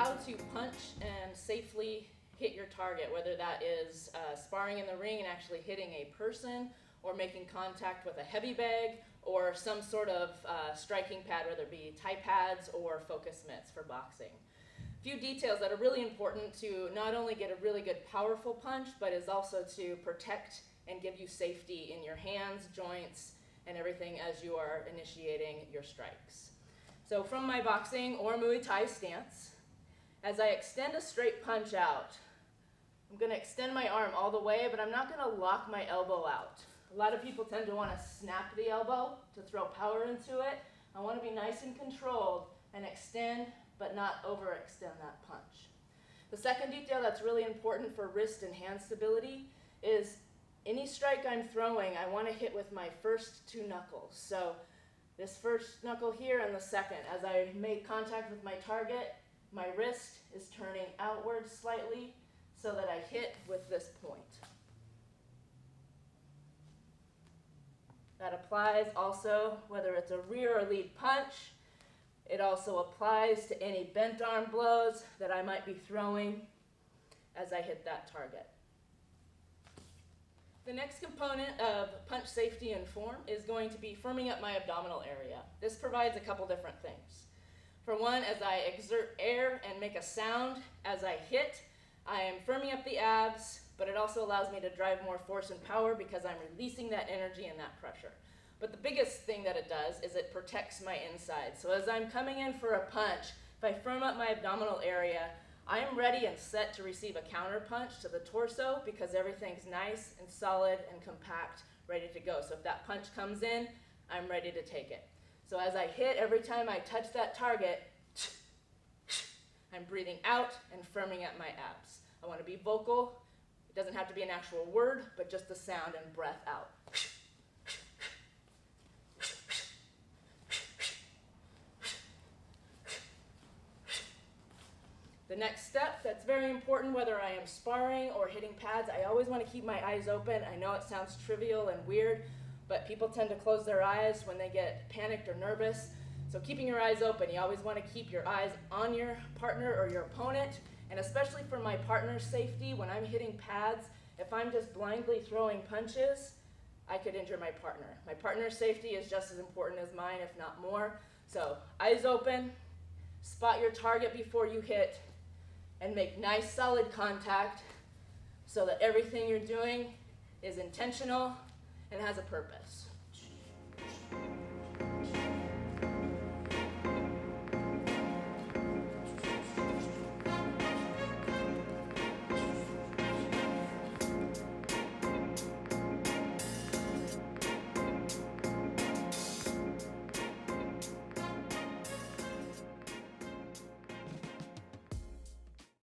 how to punch and safely hit your target, whether that is sparring in the ring and actually hitting a person, or making contact with a heavy bag, or some sort of striking pad, whether it be Thai pads or focus mitts for boxing. A few details that are really important to not only get a really good powerful punch, but is also to protect and give you safety in your hands, joints, and everything as you are initiating your strikes. So from my boxing or Muay Thai stance, as I extend a straight punch out, I'm going to extend my arm all the way, but I'm not going to lock my elbow out. A lot of people tend to want to snap the elbow to throw power into it. I want to be nice and controlled and extend, but not overextend that punch. The second detail that's really important for wrist and hand stability is any strike I'm throwing, I want to hit with my first two knuckles. So this first knuckle here and the second. As I make contact with my target, my wrist is turning outward slightly so that I hit with this point. That applies also whether it's a rear or lead punch. It also applies to any bent arm blows that I might be throwing as I hit that target. The next component of punch safety and form is going to be firming up my abdominal area. This provides a couple different things. For one, as I exert air and make a sound as I hit, I am firming up the abs, but it also allows me to drive more force and power because I'm releasing that energy and that pressure. But the biggest thing that it does is it protects my inside. So as I'm coming in for a punch, if I firm up my abdominal area, I am ready and set to receive a counter punch to the torso because everything's nice and solid and compact, ready to go. So if that punch comes in, I'm ready to take it. So as I hit, every time I touch that target, I'm breathing out and firming up my abs. I want to be vocal. It doesn't have to be an actual word, but just the sound and breath out. The next step that's very important, whether I am sparring or hitting pads, I always want to keep my eyes open. I know it sounds trivial and weird, but people tend to close their eyes when they get panicked or nervous. So keeping your eyes open, you always want to keep your eyes on your partner or your opponent, and especially for my partner's safety, when I'm hitting pads, if I'm just blindly throwing punches, I could injure my partner. My partner's safety is just as important as mine, if not more. So eyes open, spot your target before you hit, and make nice solid contact so that everything you're doing is intentional and has a purpose.